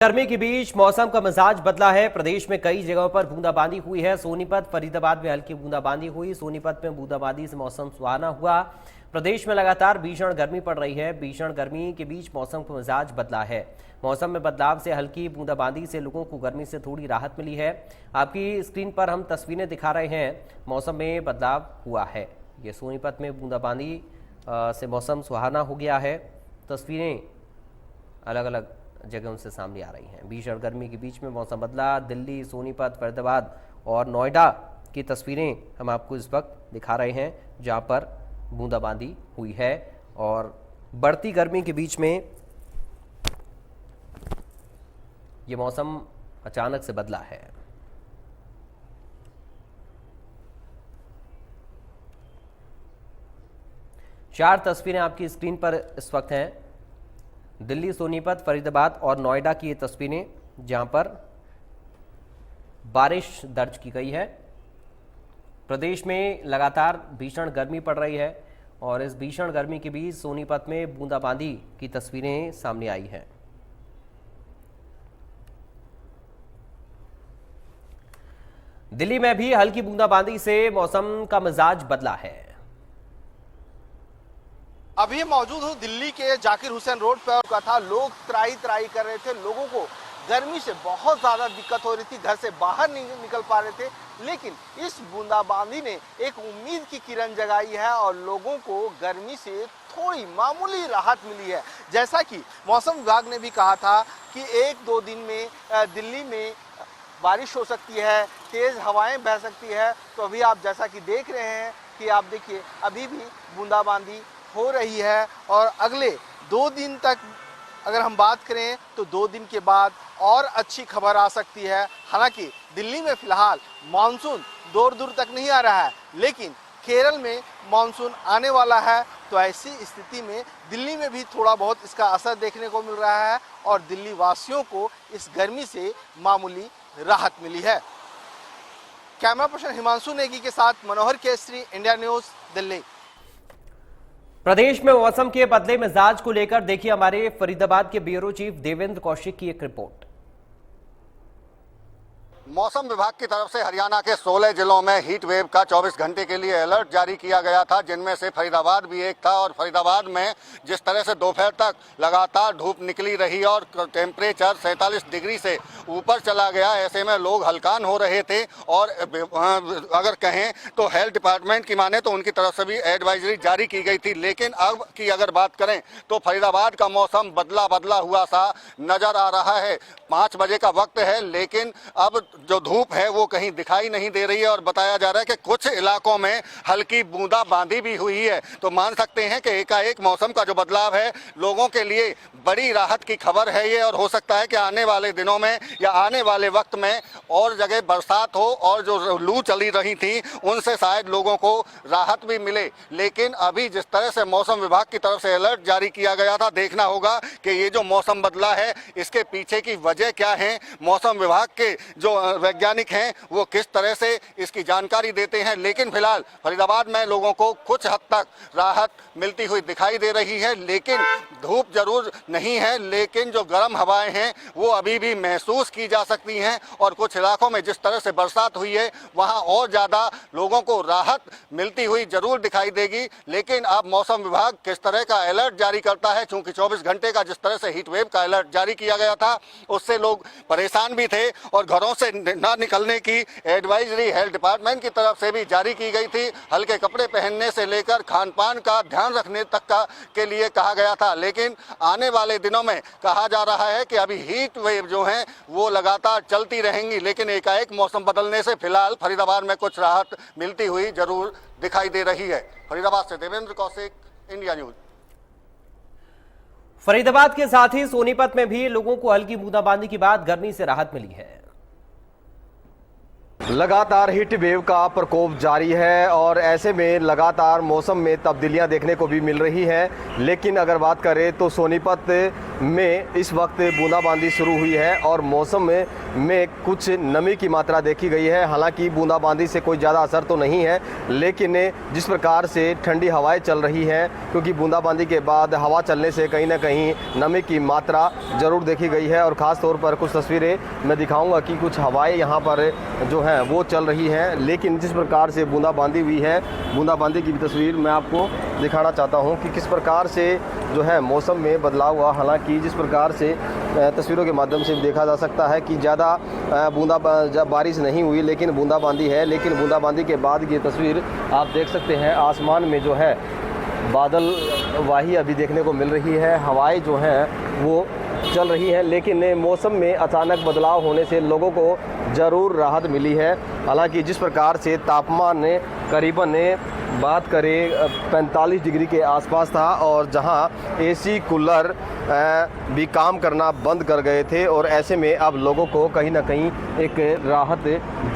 गर्मी के बीच मौसम का मिजाज बदला है। प्रदेश में कई जगहों पर बूंदाबांदी हुई है। सोनीपत, फरीदाबाद में हल्की बूंदाबांदी हुई। सोनीपत में बूंदाबांदी से मौसम सुहाना हुआ। प्रदेश में लगातार भीषण गर्मी पड़ रही है। भीषण गर्मी के बीच मौसम का मिजाज बदला है। मौसम में बदलाव से हल्की बूंदाबांदी से लोगों को गर्मी से थोड़ी राहत मिली है। आपकी स्क्रीन पर हम तस्वीरें दिखा रहे हैं। मौसम में बदलाव हुआ है। ये सोनीपत में बूंदाबांदी से मौसम सुहाना हो गया है। तस्वीरें अलग अलग जगहों से सामने आ रही हैं। भीषण गर्मी के बीच में मौसम बदला। दिल्ली, सोनीपत, फरीदाबाद और नोएडा की तस्वीरें हम आपको इस वक्त दिखा रहे हैं, जहां पर बूंदाबांदी हुई है और बढ़ती गर्मी के बीच में ये मौसम अचानक से बदला है। चार तस्वीरें आपकी स्क्रीन पर इस वक्त हैं। दिल्ली, सोनीपत, फरीदाबाद और नोएडा की ये तस्वीरें, जहां पर बारिश दर्ज की गई है। प्रदेश में लगातार भीषण गर्मी पड़ रही है और इस भीषण गर्मी के बीच सोनीपत में बूंदाबांदी की तस्वीरें सामने आई हैं। दिल्ली में भी हल्की बूंदाबांदी से मौसम का मिजाज बदला है। अभी मौजूद हूँ दिल्ली के जाकिर हुसैन रोड पर का था। लोग त्राही त्राही कर रहे थे। लोगों को गर्मी से बहुत ज़्यादा दिक्कत हो रही थी, घर से बाहर नहीं निकल पा रहे थे। लेकिन इस बूंदाबांदी ने एक उम्मीद की किरण जगाई है और लोगों को गर्मी से थोड़ी मामूली राहत मिली है। जैसा कि मौसम विभाग ने भी कहा था कि 1-2 दिन में दिल्ली में बारिश हो सकती है, तेज़ हवाएं बह सकती है। तो अभी आप जैसा कि देख रहे हैं कि आप देखिए अभी भी बूंदाबांदी हो रही है और अगले 2 दिन तक अगर हम बात करें तो 2 दिन के बाद और अच्छी खबर आ सकती है। हालांकि दिल्ली में फिलहाल मानसून दूर दूर तक नहीं आ रहा है, लेकिन केरल में मानसून आने वाला है। तो ऐसी स्थिति में दिल्ली में भी थोड़ा बहुत इसका असर देखने को मिल रहा है और दिल्ली वासियों को इस गर्मी से मामूली राहत मिली है। कैमरा पर्सन हिमांशु नेगी के साथ मनोहर केसरी, इंडिया न्यूज, दिल्ली। प्रदेश में मौसम के बदले मिजाज को लेकर देखिए हमारे फरीदाबाद के ब्यूरो चीफ देवेंद्र कौशिक की एक रिपोर्ट। मौसम विभाग की तरफ से हरियाणा के 16 जिलों में हीट वेव का 24 घंटे के लिए अलर्ट जारी किया गया था, जिनमें से फरीदाबाद भी एक था। और फरीदाबाद में जिस तरह से दोपहर तक लगातार धूप निकली रही और टेम्परेचर 47 डिग्री से ऊपर चला गया, ऐसे में लोग हलकान हो रहे थे। और अगर कहें तो हेल्थ डिपार्टमेंट की माने तो उनकी तरफ से भी एडवाइजरी जारी की गई थी। लेकिन अब की अगर बात करें तो फरीदाबाद का मौसम बदला बदला हुआ सा नजर आ रहा है। 5 बजे का वक्त है, लेकिन अब जो धूप है वो कहीं दिखाई नहीं दे रही है और बताया जा रहा है कि कुछ इलाकों में हल्की बूंदाबांदी भी हुई है। तो मान सकते हैं कि एकाएक मौसम का जो बदलाव है लोगों के लिए बड़ी राहत की खबर है ये। और हो सकता है कि आने वाले दिनों में या आने वाले वक्त में और जगह बरसात हो और जो लू चली रही थी उनसे शायद लोगों को राहत भी मिले। लेकिन अभी जिस तरह से मौसम विभाग की तरफ से अलर्ट जारी किया गया था, देखना होगा कि ये जो मौसम बदला है इसके पीछे की वजह क्या है। मौसम विभाग के जो वैज्ञानिक हैं वो किस तरह से इसकी जानकारी देते हैं। लेकिन फिलहाल फरीदाबाद में लोगों को कुछ हद तक राहत मिलती हुई दिखाई दे रही है। लेकिन धूप जरूर नहीं है, लेकिन जो गर्म हवाएं हैं वो अभी भी महसूस की जा सकती हैं। और कुछ इलाकों में जिस तरह से बरसात हुई है वहां और ज़्यादा लोगों को राहत मिलती हुई जरूर दिखाई देगी। लेकिन अब मौसम विभाग किस तरह का अलर्ट जारी करता है, चूंकि 24 घंटे का जिस तरह से हीट वेव का अलर्ट जारी किया गया था उससे लोग परेशान भी थे और घरों से ना निकलने की एडवाइजरी हेल्थ डिपार्टमेंट की तरफ से भी जारी की गई थी। हल्के कपड़े पहनने से लेकर खान पान का ध्यान रखने तक का के लिए कहा गया था। लेकिन आने वाले दिनों में कहा जा रहा है कि अभी हीट वेव जो है वो लगातार चलती रहेंगी। लेकिन एकाएक मौसम बदलने से फिलहाल फरीदाबाद में कुछ राहत मिलती हुई जरूर दिखाई दे रही है। फरीदाबाद से देवेंद्र कौशिक, इंडिया न्यूज। फरीदाबाद के साथ ही सोनीपत में भी लोगों को हल्की बूंदाबांदी के बाद गर्मी से राहत मिली है। लगातार हीट वेव का प्रकोप जारी है और ऐसे में लगातार मौसम में तब्दीलियां देखने को भी मिल रही हैं। लेकिन अगर बात करें तो सोनीपत में इस वक्त बूंदाबांदी शुरू हुई है और मौसम में कुछ नमी की मात्रा देखी गई है। हालांकि बूंदाबांदी से कोई ज़्यादा असर तो नहीं है, लेकिन जिस प्रकार से ठंडी हवाएं चल रही हैं, क्योंकि बूंदाबांदी के बाद हवा चलने से कहीं ना कहीं नमी की मात्रा ज़रूर देखी गई है। और ख़ास तौर पर कुछ तस्वीरें मैं दिखाऊंगा कि कुछ हवाएं यहाँ पर जो हैं वो चल रही हैं। लेकिन जिस प्रकार से बूंदाबांदी हुई है, बूंदाबांदी की भी तस्वीर मैं आपको दिखाना चाहता हूं कि किस प्रकार से जो है मौसम में बदलाव हुआ। हालांकि जिस प्रकार से तस्वीरों के माध्यम से देखा जा सकता है कि ज़्यादा बारिश नहीं हुई, लेकिन बूंदाबांदी है। लेकिन बूंदाबांदी के बाद ये तस्वीर आप देख सकते हैं, आसमान में जो है बादल वाही अभी देखने को मिल रही है, हवाएं जो हैं वो चल रही है। लेकिन मौसम में अचानक बदलाव होने से लोगों को ज़रूर राहत मिली है। हालांकि जिस प्रकार से तापमान करीबन बात करें 45 डिग्री के आसपास था और जहां एसी कूलर भी काम करना बंद कर गए थे, और ऐसे में अब लोगों को कहीं ना कहीं एक राहत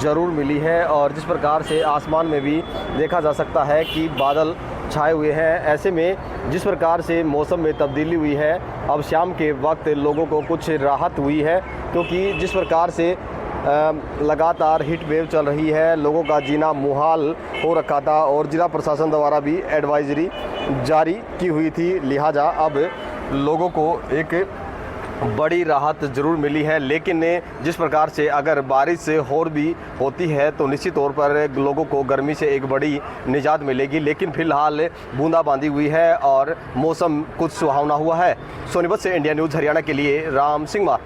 ज़रूर मिली है। और जिस प्रकार से आसमान में भी देखा जा सकता है कि बादल छाए हुए हैं, ऐसे में जिस प्रकार से मौसम में तब्दीली हुई है, अब शाम के वक्त लोगों को कुछ राहत हुई है। क्योंकि जिस प्रकार से लगातार हीट वेव चल रही है, लोगों का जीना मुहाल हो रखा था और जिला प्रशासन द्वारा भी एडवाइजरी जारी की हुई थी। लिहाजा अब लोगों को एक बड़ी राहत ज़रूर मिली है। लेकिन जिस प्रकार से अगर बारिश और भी होती है तो निश्चित तौर पर लोगों को गर्मी से एक बड़ी निजात मिलेगी। लेकिन फ़िलहाल बूंदाबांदी हुई है और मौसम कुछ सुहावना हुआ है। सोनीपत से इंडिया न्यूज़ हरियाणा के लिए राम सिंह।